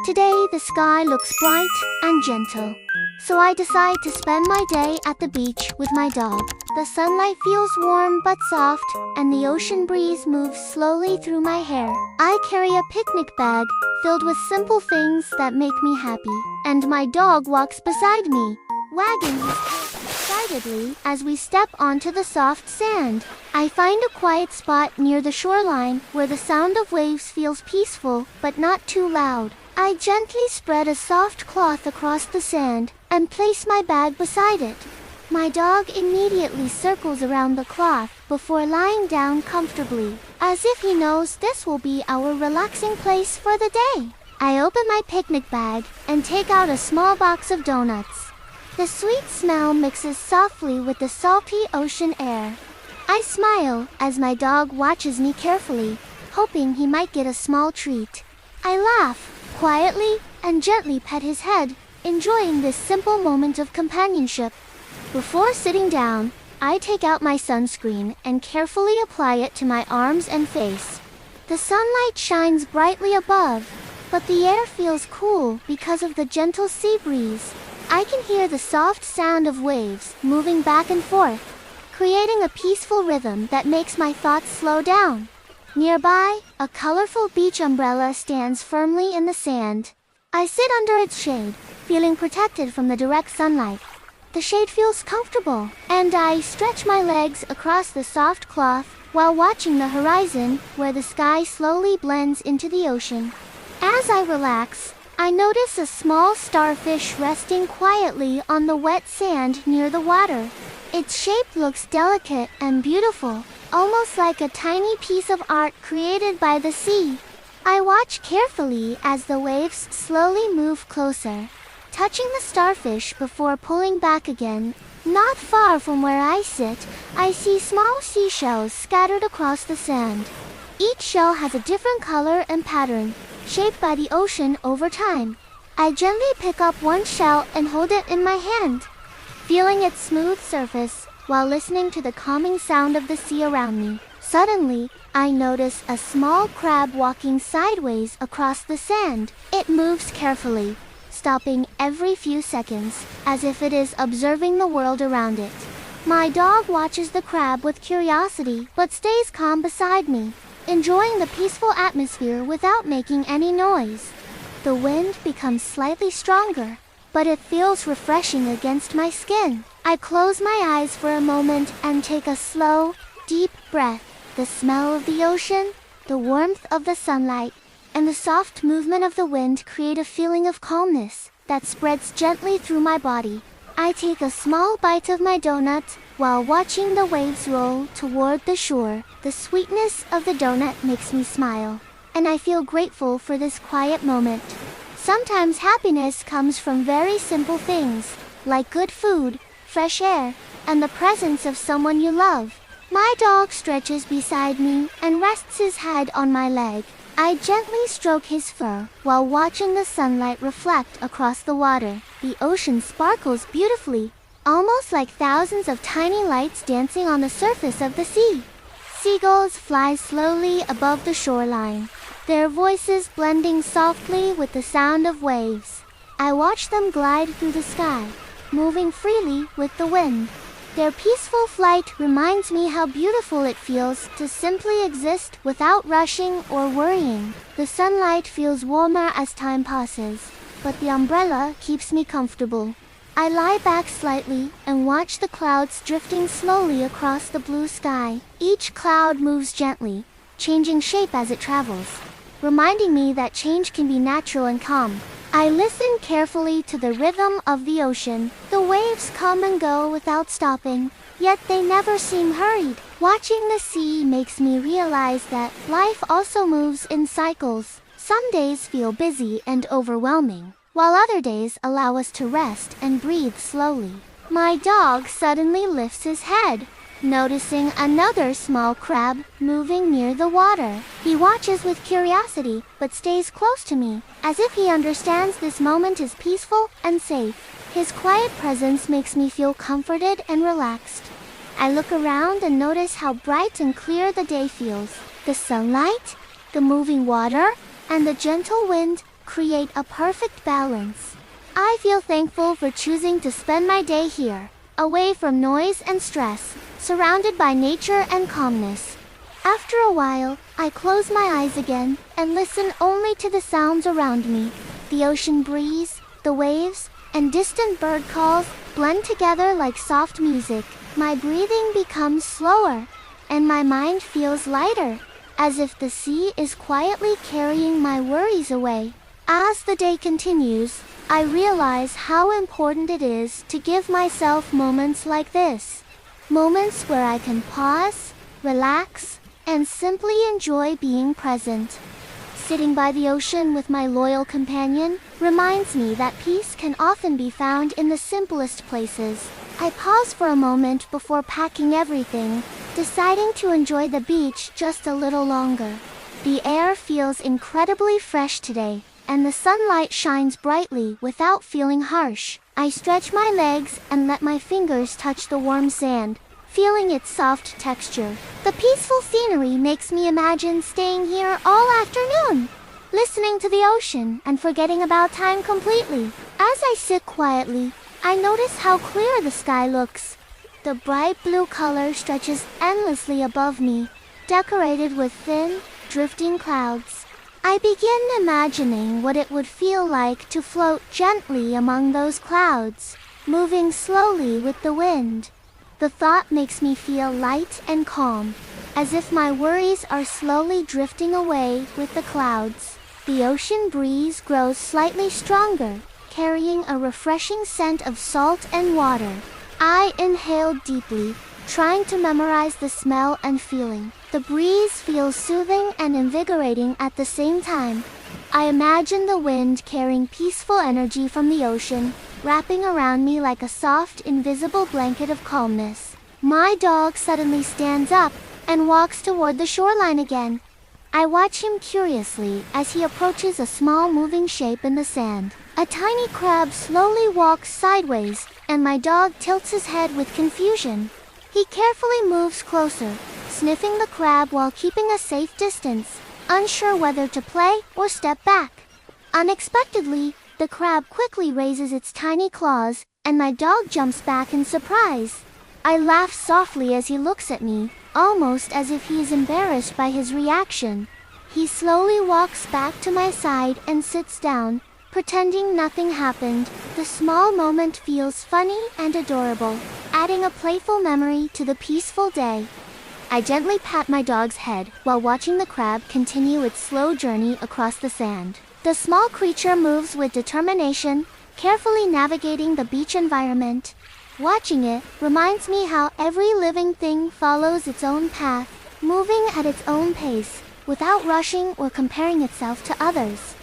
Today, the sky looks bright and gentle. So I decide to spend my day at the beach with my dog. The sunlight feels warm but soft, and the ocean breeze moves slowly through my hair. I carry a picnic bag filled with simple things that make me happy, and my dog walks beside me, wagging his tail excitedly as we step onto the soft sand. I find a quiet spot near the shoreline where the sound of waves feels peaceful but not too loud. I gently spread a soft cloth across the sand and place my bag beside it. My dog immediately circles around the cloth before lying down comfortably, as if he knows this will be our relaxing place for the day. I open my picnic bag and take out a small box of donuts. The sweet smell mixes softly with the salty ocean air. I smile as my dog watches me carefully, hoping he might get a small treat. I laugh quietly and gently pet his head, enjoying this simple moment of companionship. Before sitting down, I take out my sunscreen and carefully apply it to my arms and face. The sunlight shines brightly above, but the air feels cool because of the gentle sea breeze. I can hear the soft sound of waves moving back and forth, creating a peaceful rhythm that makes my thoughts slow down. Nearby, a colorful beach umbrella stands firmly in the sand. I sit under its shade, feeling protected from the direct sunlight. The shade feels comfortable, and I stretch my legs across the soft cloth while watching the horizon where the sky slowly blends into the ocean. As I relax, I notice a small starfish resting quietly on the wet sand near the water. Its shape looks delicate and beautiful, almost like a tiny piece of art created by the sea. I watch carefully as the waves slowly move closer, touching the starfish before pulling back again. Not far from where I sit, I see small seashells scattered across the sand. Each shell has a different color and pattern, shaped by the ocean over time. I gently pick up one shell and hold it in my hand, feeling its smooth surface while listening to the calming sound of the sea around me. Suddenly, I notice a small crab walking sideways across the sand. It moves carefully, stopping every few seconds, as if it is observing the world around it. My dog watches the crab with curiosity, but stays calm beside me, enjoying the peaceful atmosphere without making any noise. The wind becomes slightly stronger, but it feels refreshing against my skin. I close my eyes for a moment and take a slow, deep breath. The smell of the ocean, the warmth of the sunlight, and the soft movement of the wind create a feeling of calmness that spreads gently through my body. I take a small bite of my donut while watching the waves roll toward the shore. The sweetness of the donut makes me smile, and I feel grateful for this quiet moment. Sometimes happiness comes from very simple things, like good food, fresh air, and the presence of someone you love. My dog stretches beside me and rests his head on my leg. I gently stroke his fur while watching the sunlight reflect across the water. The ocean sparkles beautifully, almost like thousands of tiny lights dancing on the surface of the sea. Seagulls fly slowly above the shoreline, their voices blending softly with the sound of waves. I watch them glide through the sky, moving freely with the wind. Their peaceful flight reminds me how beautiful it feels to simply exist without rushing or worrying. The sunlight feels warmer as time passes, but the umbrella keeps me comfortable. I lie back slightly and watch the clouds drifting slowly across the blue sky. Each cloud moves gently, changing shape as it travels, reminding me that change can be natural and calm. I listen carefully to the rhythm of the ocean. The waves come and go without stopping, yet they never seem hurried. Watching the sea makes me realize that life also moves in cycles. Some days feel busy and overwhelming, while other days allow us to rest and breathe slowly. My dog suddenly lifts his head, noticing another small crab moving near the water. He watches with curiosity, but stays close to me, as if he understands this moment is peaceful and safe. His quiet presence makes me feel comforted and relaxed. I look around and notice how bright and clear the day feels. The sunlight, the moving water, and the gentle wind create a perfect balance. I feel thankful for choosing to spend my day here, away from noise and stress, surrounded by nature and calmness. After a while, I close my eyes again and listen only to the sounds around me. The ocean breeze, the waves, and distant bird calls blend together like soft music. My breathing becomes slower, and my mind feels lighter, as if the sea is quietly carrying my worries away. As the day continues, I realize how important it is to give myself moments like this. Moments where I can pause, relax, and simply enjoy being present. Sitting by the ocean with my loyal companion reminds me that peace can often be found in the simplest places. I pause for a moment before packing everything, deciding to enjoy the beach just a little longer. The air feels incredibly fresh today, and the sunlight shines brightly without feeling harsh. I stretch my legs and let my fingers touch the warm sand, feeling its soft texture. The peaceful scenery makes me imagine staying here all afternoon, listening to the ocean and forgetting about time completely. As I sit quietly, I notice how clear the sky looks. The bright blue color stretches endlessly above me, decorated with thin, drifting clouds. I begin imagining what it would feel like to float gently among those clouds, moving slowly with the wind. The thought makes me feel light and calm, as if my worries are slowly drifting away with the clouds. The ocean breeze grows slightly stronger, carrying a refreshing scent of salt and water. I inhale deeply, trying to memorize the smell and feeling. The breeze feels soothing and invigorating at the same time. I imagine the wind carrying peaceful energy from the ocean, wrapping around me like a soft, invisible blanket of calmness. My dog suddenly stands up and walks toward the shoreline again. I watch him curiously as he approaches a small moving shape in the sand. A tiny crab slowly walks sideways, and my dog tilts his head with confusion. He carefully moves closer, sniffing the crab while keeping a safe distance, unsure whether to play or step back. Unexpectedly, the crab quickly raises its tiny claws, and my dog jumps back in surprise. I laugh softly as he looks at me, almost as if he is embarrassed by his reaction. He slowly walks back to my side and sits down, pretending nothing happened. The small moment feels funny and adorable, adding a playful memory to the peaceful day. I gently pat my dog's head while watching the crab continue its slow journey across the sand. The small creature moves with determination, carefully navigating the beach environment. Watching it reminds me how every living thing follows its own path, moving at its own pace, without rushing or comparing itself to others.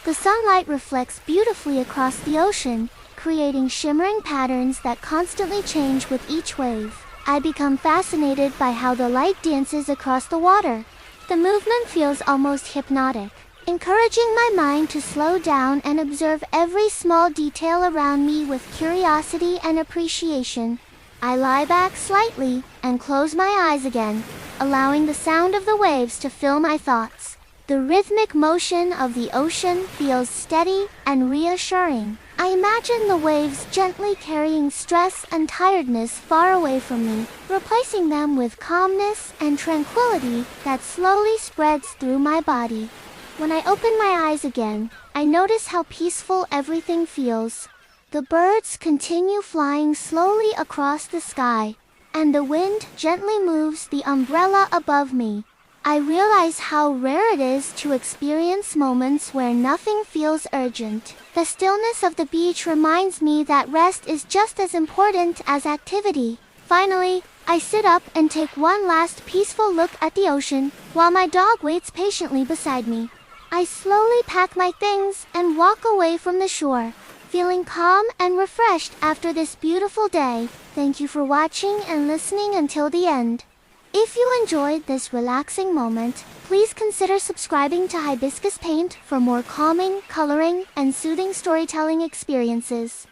The sunlight reflects beautifully across the ocean, creating shimmering patterns that constantly change with each wave. I become fascinated by how the light dances across the water. The movement feels almost hypnotic, encouraging my mind to slow down and observe every small detail around me with curiosity and appreciation. I lie back slightly and close my eyes again, allowing the sound of the waves to fill my thoughts. The rhythmic motion of the ocean feels steady and reassuring. I imagine the waves gently carrying stress and tiredness far away from me, replacing them with calmness and tranquility that slowly spreads through my body. When I open my eyes again, I notice how peaceful everything feels. The birds continue flying slowly across the sky, and the wind gently moves the umbrella above me. I realize how rare it is to experience moments where nothing feels urgent. The stillness of the beach reminds me that rest is just as important as activity. Finally, I sit up and take one last peaceful look at the ocean, while my dog waits patiently beside me. I slowly pack my things and walk away from the shore, feeling calm and refreshed after this beautiful day. Thank you for watching and listening until the end. If you enjoyed this relaxing moment, please consider subscribing to Hibiscus Paint for more calming, coloring, and soothing storytelling experiences.